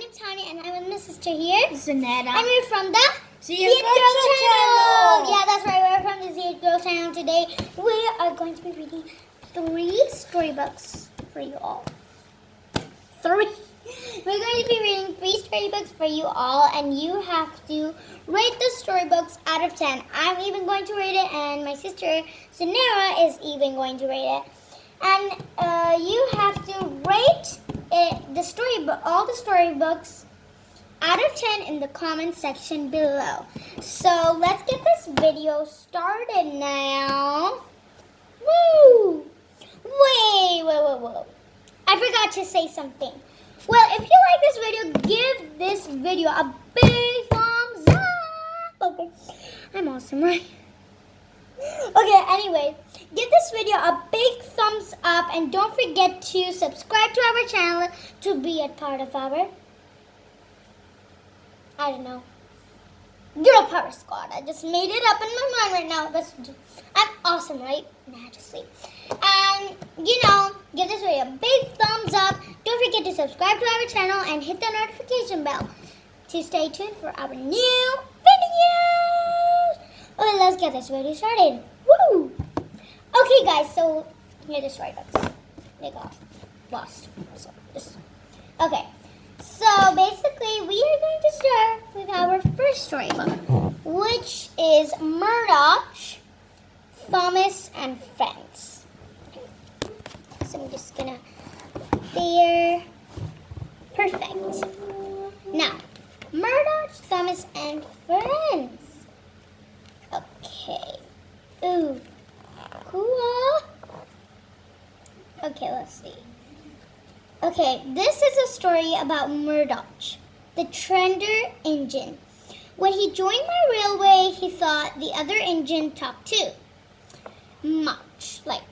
name's Tanya and I'm with my sister here. Zanetta. And we're from the See You Girl channel. Yeah, that's right. We're from the See You Girl channel today. We are going to be reading 3 storybooks for you all. 3. We're going to be reading 3 storybooks for you all, and you have to rate the storybooks out of 10. I'm even going to rate it, and my sister Zanera is even going to rate it. And you have to rate all the storybooks out of 10 in the comment section below. So let's get this video started now. Woo! Wait. I forgot to say something. Well, if you like this video, give this video a big thumbs up. Okay, I'm awesome, right? Okay, anyway, give this video a big thumbs up and don't forget to subscribe to our channel to be a part of our, I don't know, Girl Power Squad. I just made it up in my mind right now. I'm awesome, right? Nah, just sleep. And, give this video a big thumbs up. Don't forget to subscribe to our channel and hit the notification bell to stay tuned for our new videos. Okay, let's get this video started. Woo! Okay, guys, so here are the storybooks. They got lost. Okay, so basically we are going to start with our first storybook, which is Murdoch, Thomas, and Friends. So I'm just gonna there. Perfect. Now, Murdoch, Thomas, and Friends. Okay. Ooh. Cool. Okay, let's see. Okay, this is a story about Murdoch, the Trender engine. When he joined my railway, he thought the other engine talked too much. Like,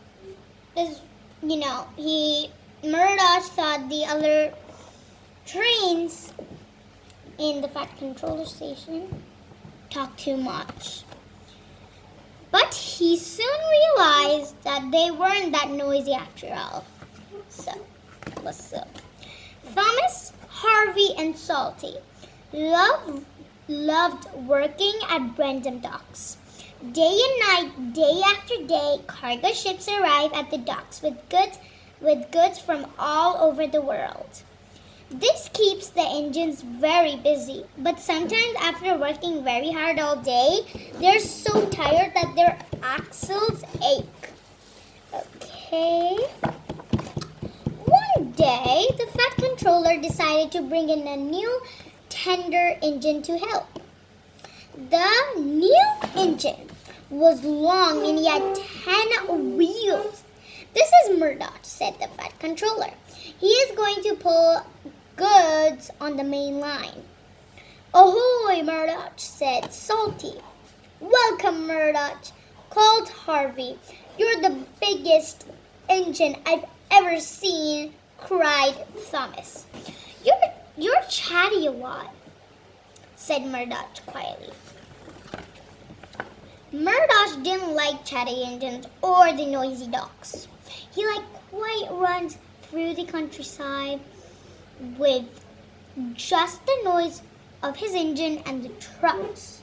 this, Murdoch thought the other trains in the Fat Controller Station talked too much. But he soon realized that they weren't that noisy after all. So, what's up? Thomas, Harvey, and Salty loved working at Brendam docks. Day and night, day after day, cargo ships arrive at the docks with goods from all over the world. This keeps the engines very busy, but sometimes after working very hard all day, they're so tired that their axles ache. Okay. One day, the Fat Controller decided to bring in a new tender engine to help. The new engine was long and he had 10 wheels. This is Murdoch, said the Fat Controller. He is going to pull goods on the main line. Ahoy, Murdoch, said Salty. Welcome, Murdoch, called Harvey. You're the biggest engine I've ever seen, cried Thomas. You're chatty a lot, said Murdoch quietly. Murdoch didn't like chatty engines or the noisy docks. He liked quiet runs through the countryside with just the noise of his engine and the trucks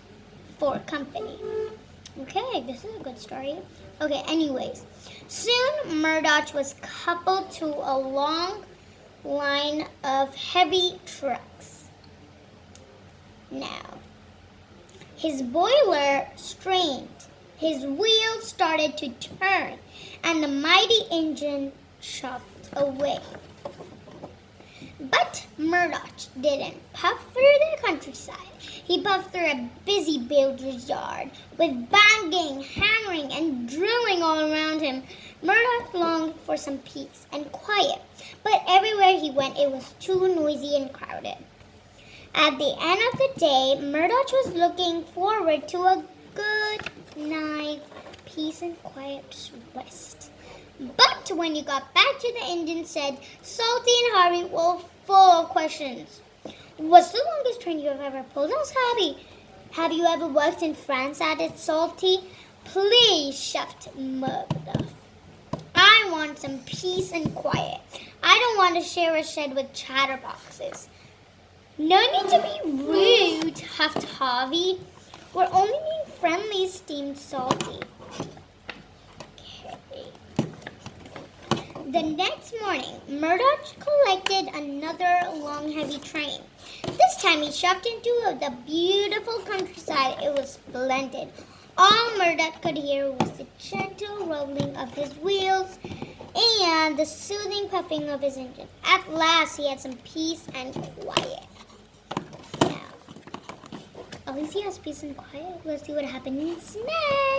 for company. Okay, this is a good story. Okay, anyways. Soon, Murdoch was coupled to a long line of heavy trucks. Now, his boiler strained, his wheels started to turn, and the mighty engine shoved away. But Murdoch didn't puff through the countryside. He puffed through a busy builder's yard with banging, hammering, and drilling all around him. Murdoch longed for some peace and quiet, but everywhere he went it was too noisy and crowded. At the end of the day, Murdoch was looking forward to a good night, peace and quiet rest. But when he got back to the engine, said Salty and Harvey were full of questions. What's the longest train you have ever pulled? Asked Harvey. Have you ever worked in France? Added Salty. Please, shuffled Murdoch. I want some peace and quiet. I don't want to share a shed with chatterboxes. No need to be rude, huffed Harvey. We're only being friendly, steamed Salty. Okay. The next morning, Murdoch collected another long, heavy train. This time he shoved into the beautiful countryside. It was splendid. All Murdoch could hear was the gentle rolling of his wheels and the soothing puffing of his engine. At last, he had some peace and quiet. Now, at least he has peace and quiet. Let's see what happens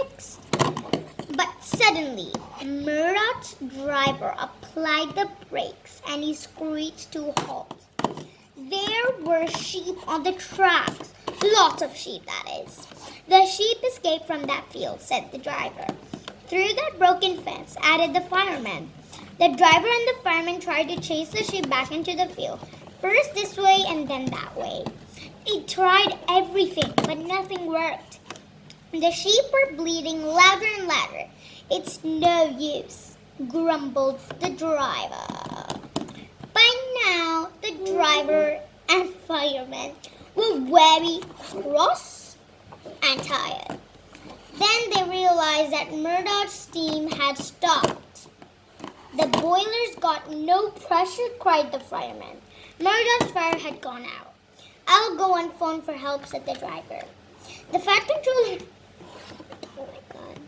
next. But suddenly, Murdoch's driver applied the brakes and he screeched to a halt. There were sheep on the tracks. Lots of sheep, that is. The sheep escaped from that field, said the driver. Through that broken fence, added the fireman. The driver and the fireman tried to chase the sheep back into the field. First this way and then that way. They tried everything, but nothing worked. The sheep were bleating louder and louder. It's no use, grumbled the driver. By now, the driver and fireman were very cross and tired. Then they realized that Murdoch's steam had stopped. The boilers got no pressure, cried the fireman. Murdoch's fire had gone out. I'll go and phone for help, said the driver. The fat controller... Oh my God.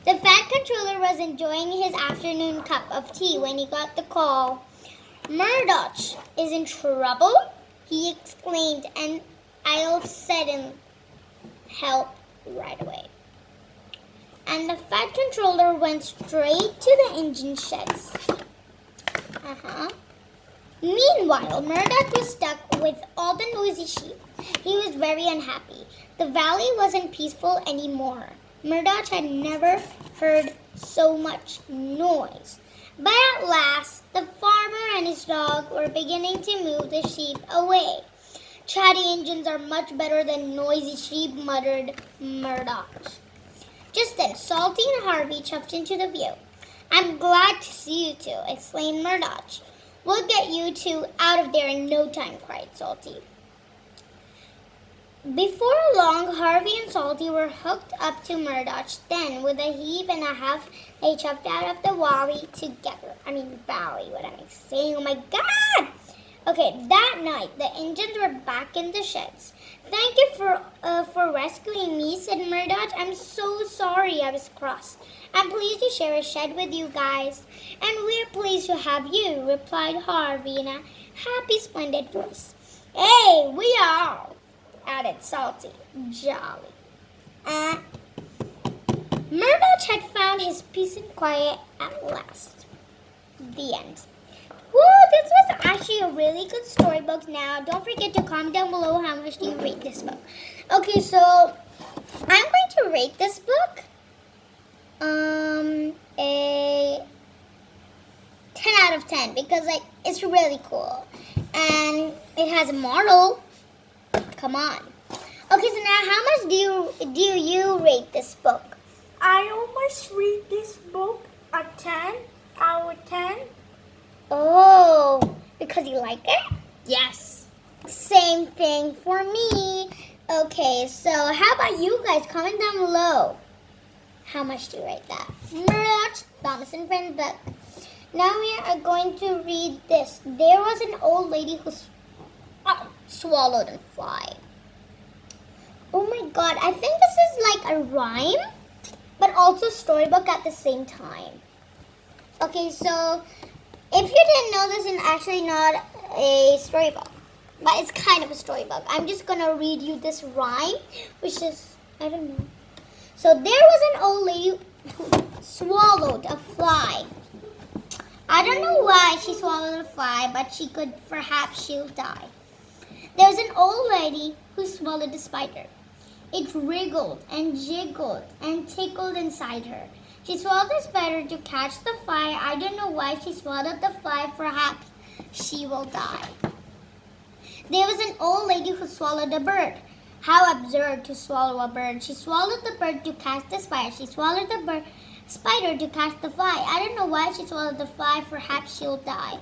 The fat controller was enjoying his afternoon cup of tea when he got the call. Murdoch is in trouble, he exclaimed, and I'll send him help right away. And the fat controller went straight to the engine sheds. Meanwhile, Murdoch was stuck with all the noisy sheep. He was very unhappy. The valley wasn't peaceful anymore. Murdoch had never heard so much noise. But at last, the farmer and his dog were beginning to move the sheep away. Chatty engines are much better than noisy sheep, muttered Murdoch. Just then, Salty and Harvey chuffed into the view. I'm glad to see you two, exclaimed Murdoch. We'll get you two out of there in no time, cried Salty. Before long, Harvey and Salty were hooked up to Murdoch. Then, with a heave and a half, they chuffed out of the valley together. Valley, what am I saying? Oh my God! Okay, that night, the engines were back in the sheds. Thank you for rescuing me, said Murdoch. I'm so sorry I was cross. I'm pleased to share a shed with you guys. And we're pleased to have you, replied Harvey in a happy, splendid voice. Hey, we are, added Salty, jolly. Murdoch had found his peace and quiet at last. The end. Woo, this was actually a really good storybook. Now, don't forget to comment down below how much do you rate this book. Okay, so I'm going to rate this book a 10 out of 10 because it's really cool. And it has a moral. Come on. Okay, so now how much do you rate this book? I almost rate this book a 10 out of 10. Oh, because you like it? Yes. Same thing for me. Okay, so how about you guys? Comment down below. How much do you rate that? Murdoch, Thomas and Friends book. Now we are going to read this. There was an old lady who swallowed a fly. Oh my God, I think this is like a rhyme, but also storybook at the same time. Okay, so if you didn't know, this is actually not a storybook, but it's kind of a storybook. I'm just going to read you this rhyme, which is, I don't know. So there was an old lady who swallowed a fly. I don't know why she swallowed a fly, but perhaps she'll die. There was an old lady who swallowed a spider. It wriggled and jiggled and tickled inside her. She swallowed the spider to catch the fly. I don't know why she swallowed the fly. Perhaps she will die. There was an old lady who swallowed a bird. How absurd to swallow a bird. She swallowed the bird to catch the spider. She swallowed the spider to catch the fly. I don't know why she swallowed the fly. Perhaps she'll die.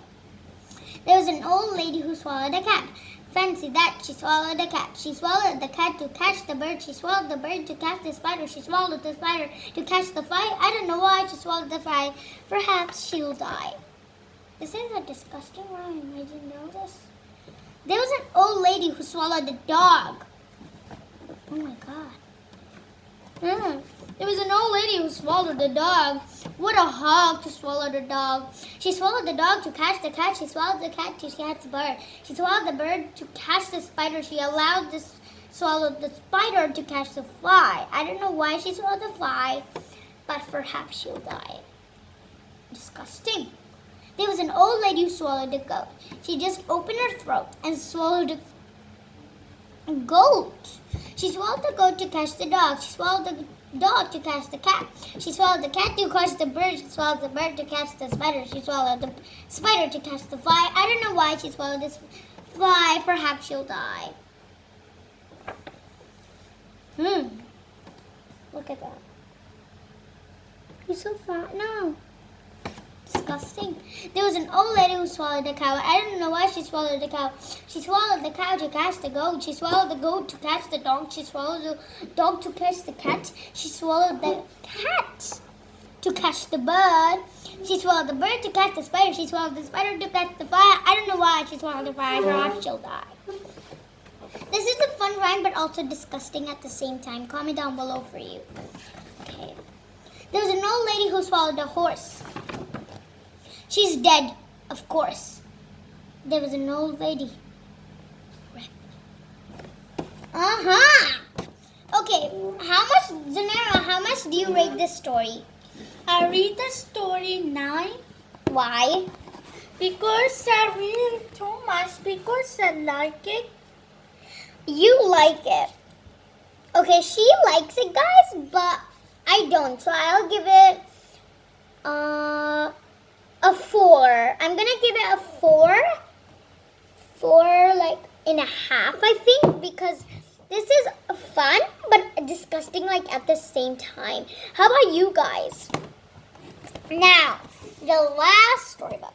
There was an old lady who swallowed a cat. Fancy that, she swallowed the cat. She swallowed the cat to catch the bird. She swallowed the bird to catch the spider. She swallowed the spider to catch the fly. I don't know why she swallowed the fly. Perhaps she'll die. This is a disgusting rhyme. I didn't know this. There was an old lady who swallowed the dog. Oh my god. There was an old lady who swallowed the dog. What a hog to swallow the dog. She swallowed the dog to catch the cat. She swallowed the cat to catch the bird. She swallowed the bird to catch the spider. She allowed the swallowed the spider to catch the fly. I don't know why she swallowed the fly, but perhaps she'll die. Disgusting. There was an old lady who swallowed a goat. She just opened her throat and swallowed a goat. She swallowed the goat to catch the dog. She swallowed the dog to catch the cat. She swallowed the cat to catch the bird. She swallowed the bird to catch the spider. She swallowed the spider to catch the fly. I don't know why she swallowed this fly. Perhaps she'll die. Look at that. He's so fat now. Disgusting. There was an old lady who swallowed a cow. I don't know why she swallowed the cow. She swallowed the cow to catch the goat. She swallowed the goat to catch the dog. She swallowed the dog to catch the cat. She swallowed the cat to catch the bird. She swallowed the bird to catch the spider. She swallowed the spider to catch the fly. I don't know why she swallowed the fly. Perhaps she'll die. This is a fun rhyme, but also disgusting at the same time. Comment down below for you. Okay. There was an old lady who swallowed a horse. She's dead, of course. There was an old lady. Okay, Zanera, how much do you rate this story? I read the story 9 Why? because I read it too much because I like it. You like it. Okay, she likes it, guys, but I don't. So I'll give it a 4. I'm gonna give it a 4. 4 like and a half, I think, because this is fun but disgusting like at the same time. How about you guys? Now, the last storybook.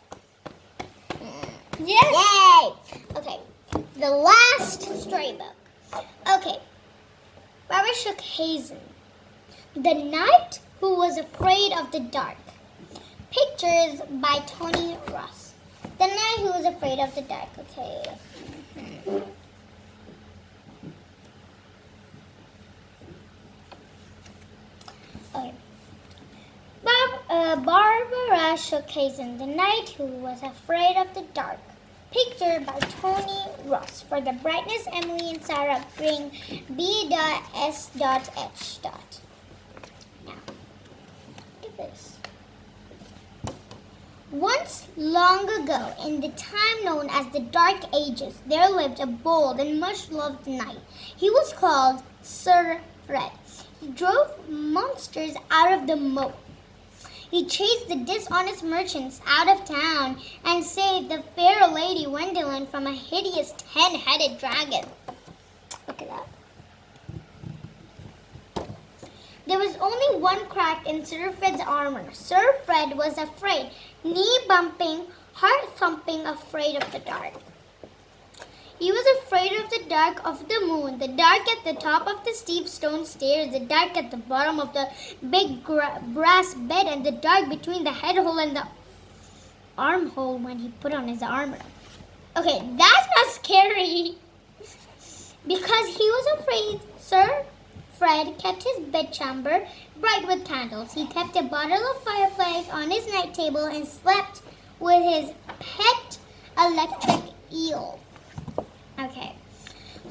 Yes. Yay! Okay, the last storybook. Okay, Barbara shook Hazen. The Knight Who Was Afraid of the Dark. Pictures by Tony Ross. The Knight Who Was Afraid of the Dark. Okay. Okay. Barbara shook Hazen. The Knight Who Was Afraid of the Dark. Picture by Tony Ross. For the brightness, Emily and Sarah bring B.S.H. Now, look at this. Once, long ago, in the time known as the Dark Ages, there lived a bold and much-loved knight. He was called Sir Fred. He drove monsters out of the moat. He chased the dishonest merchants out of town and saved the fair lady Gwendolyn from a hideous 10-headed dragon. Look at that. There was only one crack in Sir Fred's armor. Sir Fred was afraid, knee-bumping, heart-thumping, afraid of the dark. He was afraid of the dark of the moon, the dark at the top of the steep stone stairs, the dark at the bottom of the big brass bed, and the dark between the head hole and the armhole when he put on his armor. Okay, that's not scary. Because he was afraid, Sir Fred kept his bedchamber bright with candles. He kept a bottle of fireflies on his night table and slept with his pet electric eel. Okay.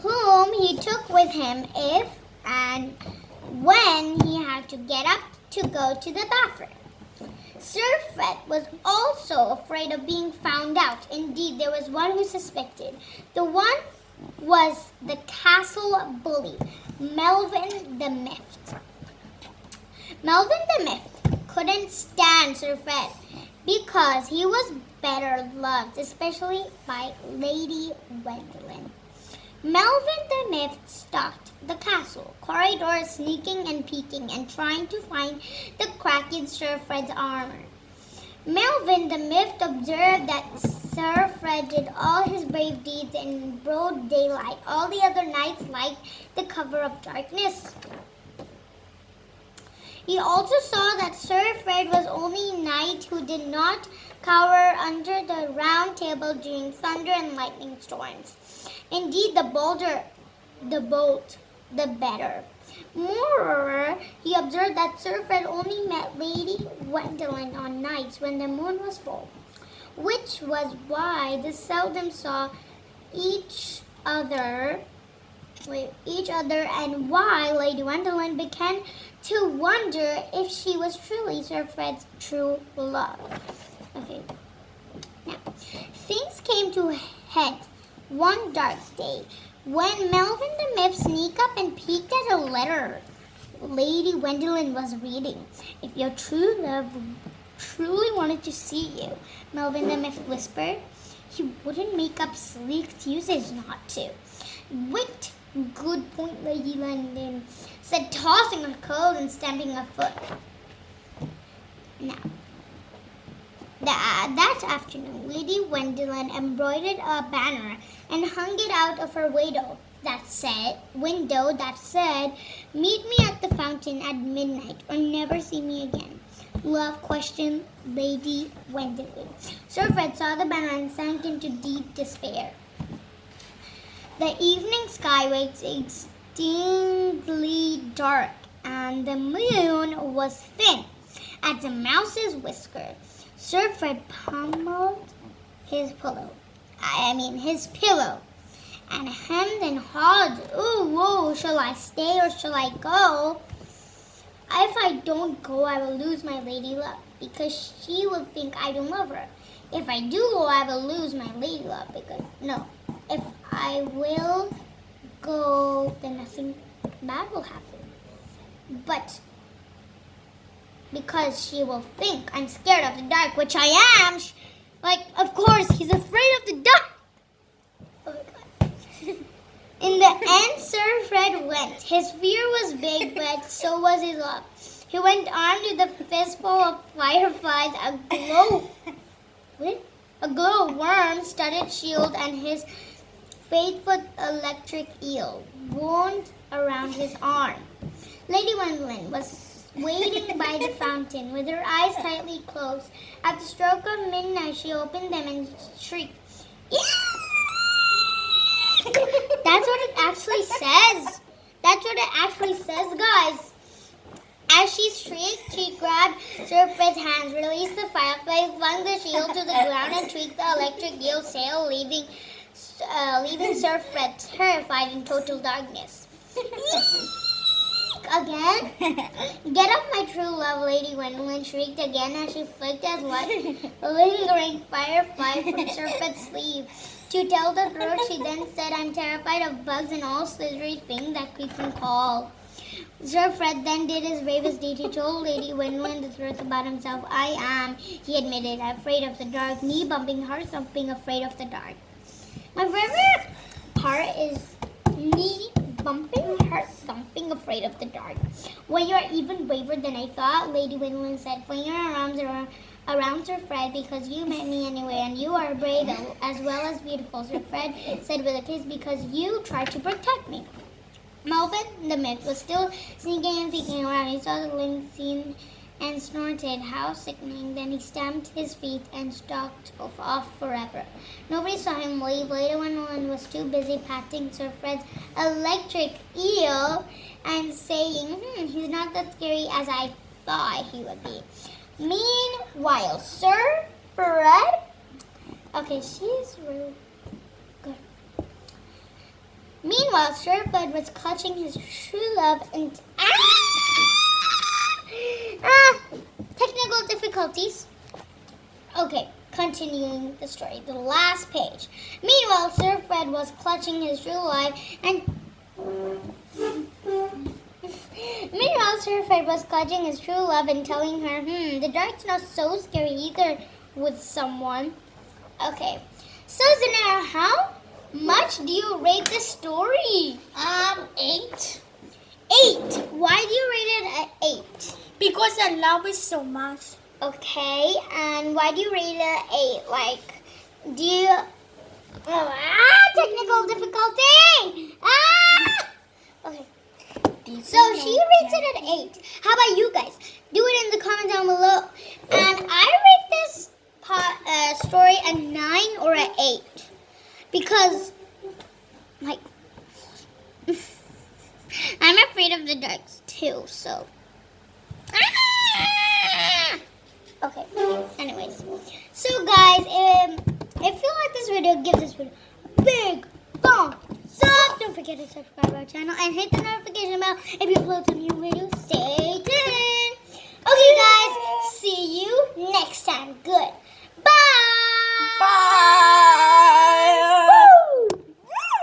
Whom he took with him if and when he had to get up to go to the bathroom. Sir Fred was also afraid of being found out. Indeed, there was one who suspected. The one was the castle bully, Melvin the Miffed. Melvin the Miffed couldn't stand Sir Fred because he was better loved, especially by Lady Gwendolyn. Melvin the Miffed stalked the castle corridors, sneaking and peeking and trying to find the crack in Sir Fred's armor. Melvin the Miffed observed that Sir Fred did all his brave deeds in broad daylight. All the other knights liked the cover of darkness. He also saw that Sir Fred was only knight who did not cower under the round table during thunder and lightning storms. Indeed, the bolder the bolt, the better. Moreover, he observed that Sir Fred only met Lady Gwendolen on nights when the moon was full, which was why they seldom saw each other, and why Lady Gwendolen began to wonder if she was truly Sir Fred's true love. Okay. Now, things came to a head one dark day when Melvin the Myth sneaked up and peeked at a letter Lady Gwendolen was reading. If your true love truly wanted to see you, Melvin the Myth whispered, he wouldn't make up silly excuses not to. Wait, good point, Lady London said, tossing her curls and stamping her foot. Now, that afternoon, Lady Gwendolen embroidered a banner and hung it out of her window that said, meet me at the fountain at midnight or never see me again. Love questioned Lady Gwendolen. Sir Fred saw the banner and sank into deep despair. The evening sky was exceedingly dark and the moon was thin as a mouse's whisker. Sir Fred pummeled his pillow and hemmed and hawed. Ooh, whoa, shall I stay or shall I go? If I don't go, I will lose my lady love because she will think I don't love her. If I do go, I will lose my lady love if I will go, then nothing bad will happen. But because she will think I'm scared of the dark, which I am, of course, he's afraid of the dark. Oh my God. In the end, Sir Fred went. His fear was big, but so was his love. He went armed with a fistful of fireflies, a glowworm-studded shield, and his faithful electric eel wound around his arm. Lady Gwendolen was waiting by the fountain with her eyes tightly closed. At the stroke of midnight, she opened them and shrieked. That's what it actually says. That's what it actually says, guys. As she shrieked, she grabbed Sir Fred's hands, released the firefly, flung the shield to the ground, and tweaked the electric eel's sail, leaving Sir Fred terrified in total darkness. Again? Get off my true love, Lady Gwendolen shrieked again as she flicked a lingering firefly from Sir Fred's sleeve. To tell the truth, she then said, I'm terrified of bugs and all slithery things that creep and crawl. Sir Fred then did his bravest deed. He told Lady Gwendolen the truth about himself. I am, he admitted, afraid of the dark. Knee bumping, heart thumping, afraid of the dark. My favorite part is knee bumping, heart thumping, afraid of the dark. Well, you are even braver than I thought, Lady Gwendolen said, flinging her arms around Sir Fred, because you met me anyway, and you are brave as well as beautiful, Sir Fred said with a kiss, because you tried to protect me. Melvin the Myth was still sneaking and peeking around. He saw the link scene and snorted, how sickening. Then he stamped his feet and stalked off forever. Nobody saw him leave. Lady Gwendolen was too busy patting Sir Fred's electric eel and saying, he's not that scary as I thought he would be. Meanwhile, Sir Fred... Okay, she's really good. Meanwhile, Sir Fred was clutching his true love and... technical difficulties. Okay, continuing the story. The last page. Meanwhile, Sir Fred was clutching his true love and... Meanwhile, Sir Fred was clutching his true love and telling her, the dark's not so scary either with someone. Okay. So, Zanara, how much do you rate this story? 8. 8. Why do you rate it at 8? Because I love it so much. Okay, and why do you rate it at 8? Do you... technical difficulty! Okay. So she rates it at 8. How about you guys? Do it in the comment down below. And I rate this story a 9 or an 8. Because, like, I'm afraid of the dark too, so. Okay, anyways. So guys, if you like this video, give this video a big thumbs up. Don't forget to subscribe to our channel and hit the notification bell if you upload some new videos. Stay tuned. Okay guys, see you next time. Good.